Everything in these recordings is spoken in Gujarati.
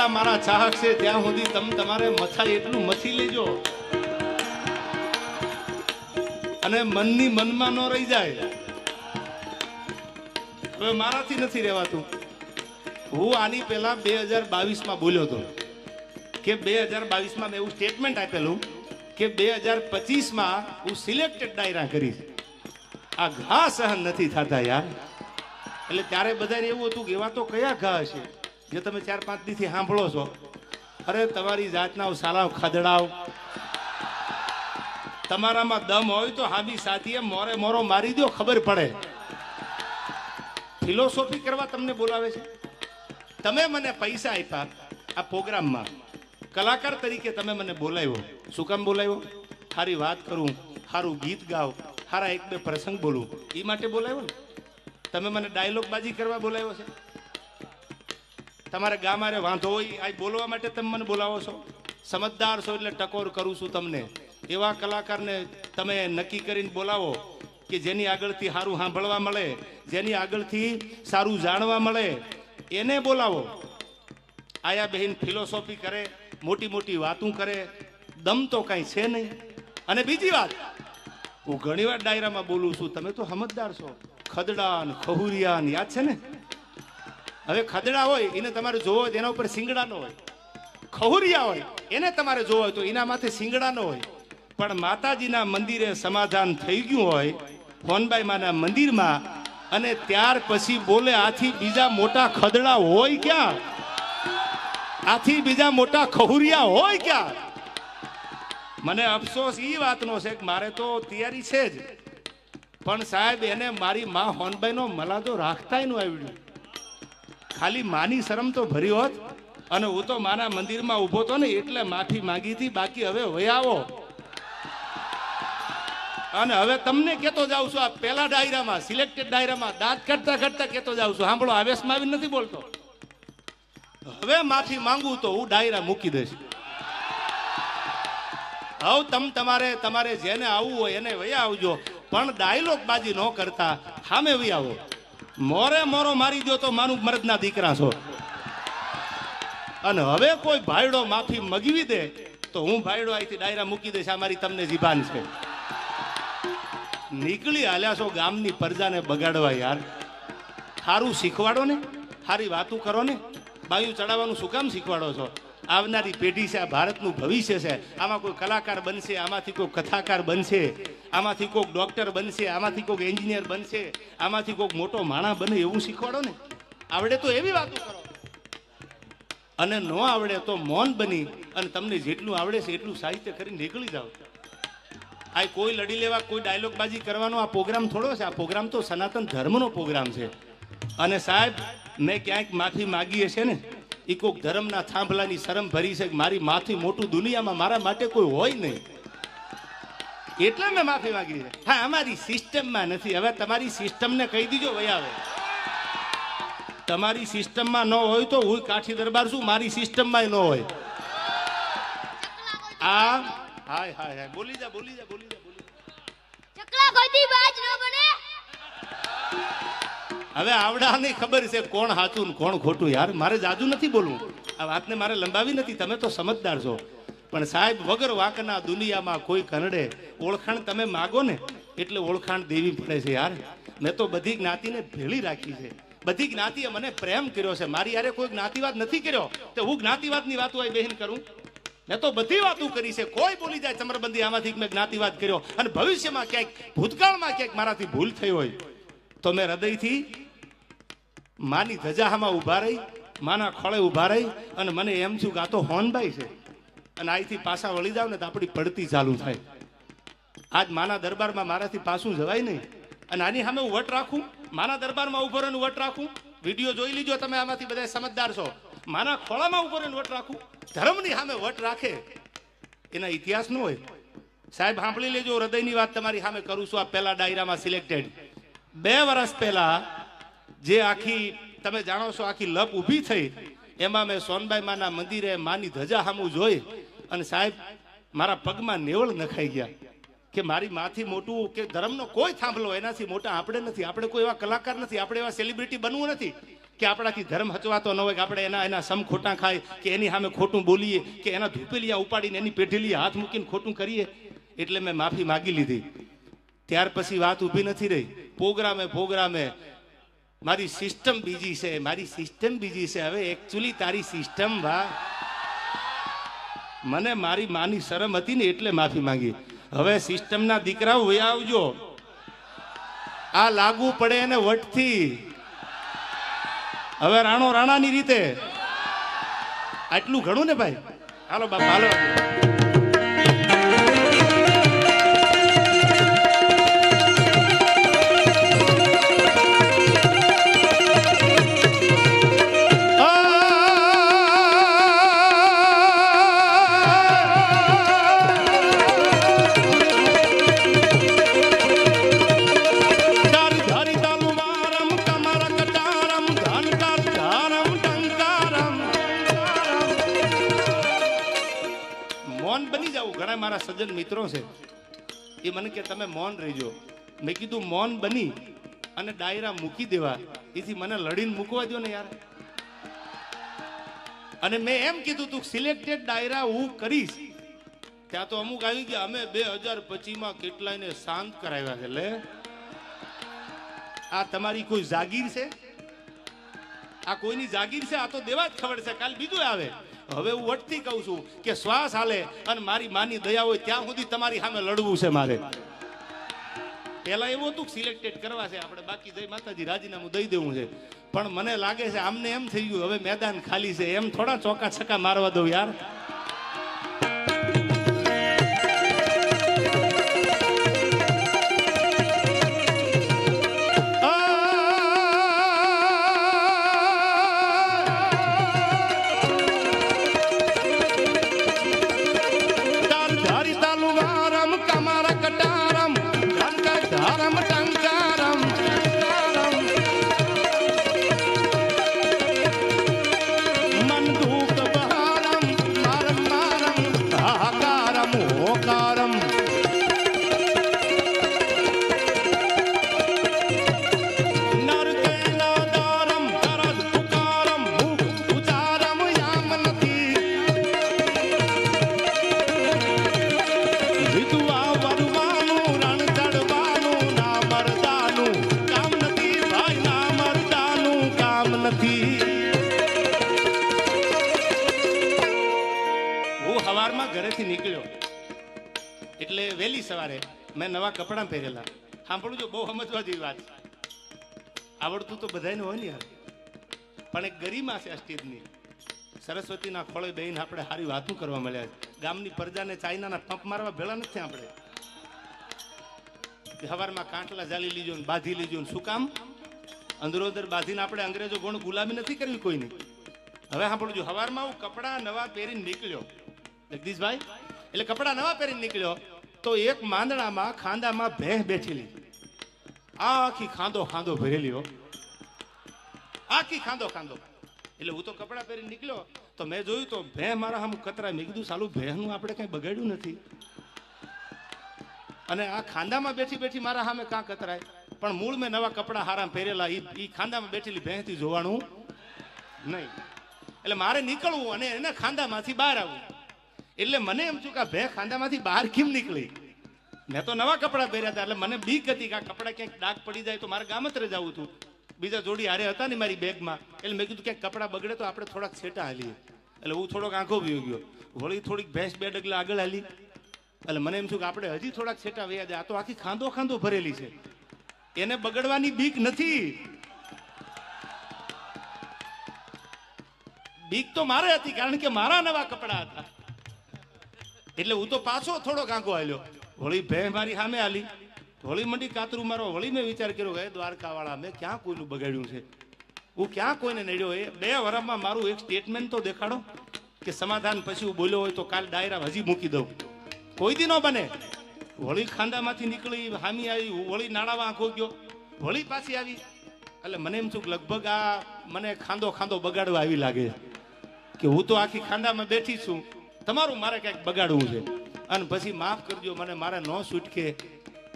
આ મારા ચાહક છે ત્યાં સુધી તમારે મથાય એટલું મથી લેજો અને મનની મનમાં ન રહી જાય. હવે મારાથી નથી રહેવાતું. હું આની પહેલા 2022 બોલ્યો હતો કે 2022 મેં એવું સ્ટેટમેન્ટ આપેલું કે 2025 હું સિલેક્ટેડ ડાયરા કરીશ. આ ઘા સહન નથી થતા યાર. એટલે ત્યારે બધાને એવું હતું કે એવા તો કયા ઘા હશે જે તમે 4-5 દીથી સાંભળો છો. અરે તમારી જાતના સાલાવ ખદડાવ, તમારામાં દમ હોય તો હાબી સાથીએ મોરે મોરો મારી દો, ખબર પડે. ફિલોસોફી કરવા તમને બોલાવે છે. તમે મને પૈસા આપ્યા આ પ્રોગ્રામમાં, કલાકાર તરીકે તમે મને બોલાવ્યો. શું કામ બોલાવ્યો? સારી વાત કરું, સારું ગીત ગાવ, સારા 1-2 પ્રસંગ બોલું, એ માટે બોલાવ્યો ને. તમે મને ડાયલોગ બાજી કરવા બોલાવ્યો છે. તમારે ગામારે વાંધો હોય આ બોલવા માટે તમે મને બોલાવો છો. સમજદાર છો એટલે ટકોર કરું છું તમને. એવા કલાકારને તમે નક્કી કરીને બોલાવો કે જેની આગળથી સારું સાંભળવા મળે, જેની આગળથી સારું જાણવા મળે, એને બોલાવો. આયા બહેન ફિલોસોફી કરે, મોટી મોટી વાતું કરે, દમ તો કાંઈ છે નહીં. અને બીજી વાત, હું ઘણીવાર ડાયરામાં બોલું છું, તમે તો સમજદાર છો. ખદડા ને ખહુરિયા ને યાદ છે ને. હવે ખદડા હોય એને તમારે જોવો હોય એના ઉપર સિંગડા નો હોય, ખહુરિયા હોય એને તમારે જોવો હોય તો એના માથે સિંગડા નો હોય. પણ માતાજીના મંદિરે સમાધાન થઈ ગયું હોય ફોનબાઈ માના મંદિરમાં, અને ત્યાર પછી બોલે આથી બીજા મોટા ખદડા હોય ક્યાં? આથી બીજા મોટા ખહુરિયા હોય ક્યાં? મને અફસોસ એ વાતનો છે કે મારે તો તૈયારી છે જ, પણ સાહેબ એને મારી માં હોનબાઈ નો મલાદો રાખતાય નું આવડ્યું. ખાલી માની શરમ તો ભરી હોત અને હું તો માના મંદિરમાં ઊભો હતો ને એટલે માફી માંગી હતી. બાકી હવે વયાવો. અને હવે તમને કેતો જાઉં છું, આ પેલા ડાયરામાં સિલેક્ટેડ ડાયરામાં દાંત કાઢતા કાઢતા કેતો જાઉં છું. સાંભળો, આવેશમાં આવી નથી બોલતો. હવે માફી માંગુ તો હું ડાયરા મૂકી દઈશ. હવે તમારે જેને આવવું હોય એને વયા આવજો, પણ ડાયલોગ બાજી ન કરતા સામે વયા આવો. મોરે મોરો મારી દો તો માનું મરદના દીકરા છો. અને હવે કોઈ ભાઈડો માફી મગવી દે તો હું ભાઈડો અહીંથી ડાયરા મૂકી દઈશ. આ મારી તમને જીભાન છે. નીકળી હાલ્યા છો ગામની પ્રજાને બગાડવા યાર. સારું શીખવાડો ને, સારી વાતું કરો ને. બાયું ચડાવવાનું શું કામ શીખવાડો છો? આવનારી પેઢી છે, આ ભારતનું ભવિષ્ય છે. આમાં કોઈ કલાકાર બનશે, આમાંથી કોઈ કથાકાર બનશે, આમાંથી કોઈક ડોક્ટર બનશે, આમાંથી કોઈક એન્જિનિયર બનશે, આમાંથી કોઈક મોટો માણસ બને એવું શીખવાડો ને. આવડે તો એવી વાતો કરો, અને ન આવડે તો મૌન બની અને તમને જેટલું આવડે છે એટલું સાહિત્ય કરીને નીકળી જાઓ. આ કોઈ લડી લેવા, કોઈ ડાયલોગ બાજી કરવાનો આ પ્રોગ્રામ થોડો છે. આ પ્રોગ્રામ તો સનાતન ધર્મનો પ્રોગ્રામ છે. અને સાહેબ મેં ક્યાંક માફી માગી હશે ને, એ કોઈક ધર્મના થાંભલાની શરમ ભરી છે કે મારી માથી મોટું દુનિયામાં મારા માટે કોઈ હોય નહીં, એટલે મેં માફી માંગી છે. હા, અમારી સિસ્ટમમાં નથી. હવે તમારી સિસ્ટમને કહી દીજો વયા આવે. તમારી સિસ્ટમમાં ન હોય તો હું કાઠી દરબાર છું, મારી સિસ્ટમમાં ન હોય. આ હાય હાય હાય બોલી જા બોલી જા બોલી જા બોલી જા. ચકલા કોઈથી બાજ ન બને. હવે આવડાને ખબર છે કોણ સાચું ને કોણ ખોટું. યાર મારે જાજુ નથી બોલવું, આ વાતને મારે લંબાવી નથી. તમે તો સમજદાર છો. પણ સાહેબ વગર વાંકના દુનિયામાં કોઈ કનડે. ઓળખાણ તમે માગો ને એટલે ઓળખાણ દેવી પડે છે યાર. મેં તો બધી જ્ઞાતિને ભેળી રાખી છે. બધી જ્ઞાતિએ મને પ્રેમ કર્યો છે. મારી યારે કોઈ જ્ઞાતિવાદ નથી કર્યો તો હું જ્ઞાતિવાદની વાતો આ બહેન કરું? મેં તો બધી વાતો કરી છે. કોઈ બોલી જાય ચમરબંધી આમાંથી મેં જ્ઞાતિવાદ કર્યો, અને ભવિષ્યમાં ક્યાંક ભૂતકાળમાં ક્યાંક મારાથી ભૂલ થઈ હોય તો મેં હૃદયથી માની ધજામાં ઉભા રહી, માના ખોળે ઉભા રહી અને મને એમ થયું કે આ તો હોનબાઈ છે, અને અહીંથી પાછા વળી જાવ ને તો આપણી પડતી ચાલુ થાય. આજ માના દરબારમાં મારાથી પાછું જવાય નહીં. અને આની સામે હું વટ રાખું, માના દરબારમાં ઉભો રહીને વટ રાખું. વિડીયો જોઈ લીજો તમે, આમાંથી બધા સમજદાર છો. માના ખોળામાં ઉભો રહીને વટ રાખું. ધર્મની સામે વટ રાખે એના ઇતિહાસ ન હોય. સાહેબ સાંભળી લેજો, હૃદયની વાત તમારી સામે કરું છું. આ પહેલા ડાયરામાં સિલેક્ટેડ 2 વર્ષ પહેલા જે આખી તમે જાણો છો આખી લપ ઊભી થઈ, એમાં મેં સોનબાઈ માના મંદિરે માની ધજા સામું જોઈ અને સાહેબ મારા પગમાં નેવળ નખાઈ ગયા કે મારી માથી મોટું કે ધર્મનો કોઈ થાંભલો એનાથી મોટા આપણે નથી. આપણે કોઈ એવા કલાકાર નથી, આપણે એવા સેલિબ્રિટી બનવું નથી કે આપણાથી ધર્મ હચવાતો ન હોય, કે આપણે એના સમ ખોટા ખાય, કે એની સામે ખોટું બોલીએ, કે એના ધૂપેલિયા ઉપાડીને એની પેઢીલી હાથ મૂકીને ખોટું કરીએ. એટલે મેં માફી માગી લીધી. ત્યાર પછી વાત ઊભી નથી રહી. પ્રોગ્રામે મારી સિસ્ટમ બીજી છે, મારી સિસ્ટમ બીજી છે. હવે એકચ્યુઅલી તારી સિસ્ટમ મને મારી માની શરમ હતી ને એટલે માફી માંગી. હવે સિસ્ટમના દીકરાઓ વયા આવજો, આ લાગુ પડે એને વટથી. હવે રાણો રાણાની રીતે. આટલું ઘણું ને ભાઈ. હાલો બાપા હાલો. મારા સજ્જન મિત્રો છે, એ મને કે તમે મૌન રહીજો. મેં કીધું મૌન બની અને ડાયરા મૂકી દેવા, એથી મને લડીને મૂકવા દો ને યાર. અને મેં એમ કીધું તું સિલેક્ટેડ ડાયરા હું કરીશ. ત્યાં તો અમુક આવી ગયા, અમે 2025 કેટલાયને શાંત કરાવ્યા છે. લે આ તમારી કોઈ જાગીર છે? આ કોઈની જાગીર છે? આ તો દેવા જ ખબર છે, કાલ બીજું આવે. હવે હું વટથી કહું છું કે શ્વાસ હાલે અને મારી માની દયા હોય ત્યાં સુધી તમારી સામે લડવું છે મારે. પેલા એવું હતું સિલેક્ટેડ કરવા છે આપણે, બાકી જય માતાજી રાજીનામું દઈ દેવું છે. પણ મને લાગે છે આમને એમ થઈ ગયું હવે મેદાન ખાલી છે, એમ થોડા ચોકા છક્કા મારવા દઉં યાર. ઘરેથી નીકળ્યો એટલે વહેલી સવારે મેં નવા કપડાં પહેરેલા. સાંભળું જો, બહુ સમજવા જેવી વાત. આવડતું તો બધાને હોય ને યાર, પણ એક ગરિમા છે આ સ્ટેજની. સરસ્વતીના ખોળે બેહીને આપણે સારી વાતો કરવા મળ્યા છે. ગામની પ્રજાને ચાઇનાના પંપ મારવા ભેળા નથી આપણે. સવારમાં કાંટલા જાલી લીજો ને બાંધી લીજો ને. શું કામ? અંદરો અંદર બાંધીને આપણે અંગ્રેજો ગોણ ગુલામી નથી કરવી કોઈની. હવે સાંભળજો, સવારમાં હું કપડા નવા પહેરીને નીકળ્યો જગદીશભાઈ. એટલે કપડા નવા પહેરીને નીકળ્યો તો એક માંદણામાં ખાંદામાં ભેંસ બેઠેલી, આખી ખાંદો ભરેલી હો, આખી ખાંદો. એટલે હું તો કપડા પહેરીને નીકળ્યો તો મેં જોયું તો ભેંસ મારા સામે કતરાય. મેં કીધું સાલું ભેંસનું આપણે કઈ બગાડ્યું નથી, અને આ ખાંદામાં બેઠી મારા સામે કાં કતરાય. પણ મૂળ મેં નવા કપડા હારા પહેરેલા, એ ખાંદામાં બેઠેલી ભેંસથી જોવાનું નહીં. એટલે મારે નીકળવું અને એને ખાંદામાંથી બહાર આવવું. એટલે મને એમ છું કે ભે ખાંદામાંથી બહાર કેમ નીકળી? મેં તો નવા કપડા પહેર્યા હતા, એટલે મને બીક હતી કે આ કપડા ક્યાંક ડાઘ પડી જાય તો મારે ગામત્રે જવું હતું. બીજા જોડી હારે હતા ને મારી બેગમાં, એટલે મેં કીધું ક્યાંક કપડા બગડે તો આપણે થોડાક છેટા હાલીએ. એટલે હું થોડોક આંખો વીયો ગયો, વળી થોડીક ભેંસ 2 ડગલા આગળ હાલી. એટલે મને એમ છું કે આપણે હજી થોડાક છેટા વયા જાય. આ તો આખી ખાંદો ભરેલી છે, એને બગડવાની બીક નથી. બીક તો મારે હતી, કારણ કે મારા નવા કપડા હતા. એટલે હું તો પાછો થોડોક આંખો હાલ્યો, વળી ભેંસ મારી સામે હાલી, વળી મંડી કાતરું મારો. વળી મેં વિચાર કર્યો કે દ્વારકા વાળા, મેં ક્યાં કોઈનું બગાડ્યું છે? હું ક્યાં કોઈને નડ્યો? એ 2 વર્ષમાં મારું એક સ્ટેટમેન્ટ તો દેખાડો કે સમાધાન પછી હું બોલ્યો હોય તો કાલ ડાયરા હજી મૂકી દઉં. કોઈ દી ન બને. વળી ખાંદામાંથી નીકળી હામી આવી, વળી નાળામાં આંખો ગયો, વળી પાછી આવી. એટલે મને એમ છું કે લગભગ આ મને ખાંદો બગાડવા આવી લાગે કે હું તો આખી ખાંદામાં બેઠી છું, તમારું મારે ક્યાંક બગાડવું છે. અને પછી માફ કરજો, મને મારે ન છૂટકે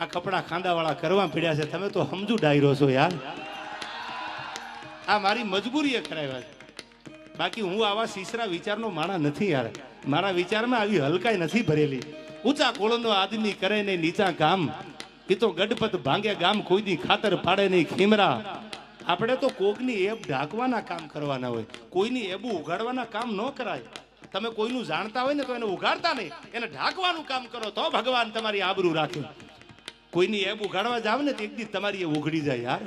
આ કપડા ખાંદાવાળા કરવા પડ્યા છે. તમે તો સમજુ ડાયરો છો યાર. આ મારી મજબૂરીએ કરાવ્યા છે. બાકી હું આવા સીસરા વિચારનો માણા નથી યાર. મારા વિચારમાં આવી હલકાઈ નથી ભરેલી. ઊંચા કોળનો આદમી કરે ને નીચા કામ, એ તો ગડપત ભાંગે ગામ, કોઈ દી ખાતર પાડે નહીં ખીમરા. આપણે તો કોકની એબ ઢાંકવાના કામ કરવાના હોય, કોઈની એબુ ઉગાડવાના કામ ન કરાય. તમે કોઈનું જાણતા હોય ને તો એને ઉગાડતા નહીં, એને ઢાંકવાનું કામ કરો તો ભગવાન તમારી આબરૂ રાખે. કોઈની એબ ઉગાડવા જાવ ને તો એક દી તમારી એ ઉઘડી જાય યાર.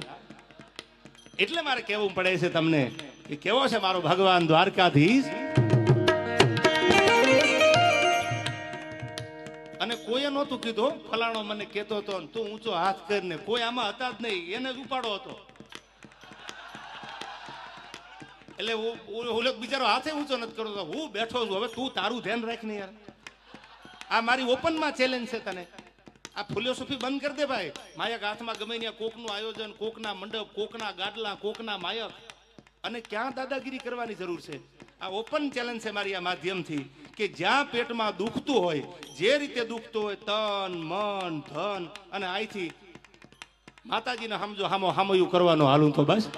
એટલે મારે કહેવું પડે છે તમને કે કેવો છે મારો ભગવાન દ્વારકાધીશ. અને કોઈએ નહોતું કીધું ફલાણો મને કહેતો હતો તું ઊંચો હાથ કરીને, કોઈ આમાં હતા જ નહીં, એને જ ઉપાડો હતો. એટલે ઓલો બિચારો હાથે ઊંચો નથી કરતો, હું બેઠો છું, હવે તું તારું ધ્યાન રાખ ને યાર. આ મારી ઓપનમાં ચેલેન્જ છે તને. આ ફિલોસોફી બંધ કરી દે ભાઈ. માયક હાથમાં ગમે ત્યાં કોકનું આયોજન, કોકના મંડપ, કોકના ગાડલા, કોકના માયક, અને ક્યાં દાદાગીરી કરવાની જરૂર છે. આ ઓપન ચેલેન્જ છે મારી આ માધ્યમથી કે જ્યાં પેટમાં દુખતું હોય, જે રીતે દુખતું હોય, તન મન ધન, અને અહીંથી માતાજીને સમજો હામયું કરવાનું હાલું તો બસ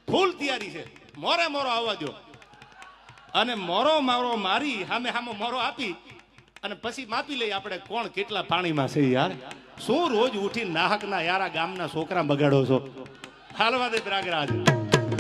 ફૂલ તૈયારી છે. મોરે મોરો આવવા દો, અને મોરો મારો મારી સામે સામો મોરો આપી અને પછી માપી લઈ આપણે કોણ કેટલા પાણીમાં છે યાર. શું રોજ ઉઠી નાહકના યાર આ ગામના છોકરા બગાડો છો. હાલવા દે પ્રયાગરાજ.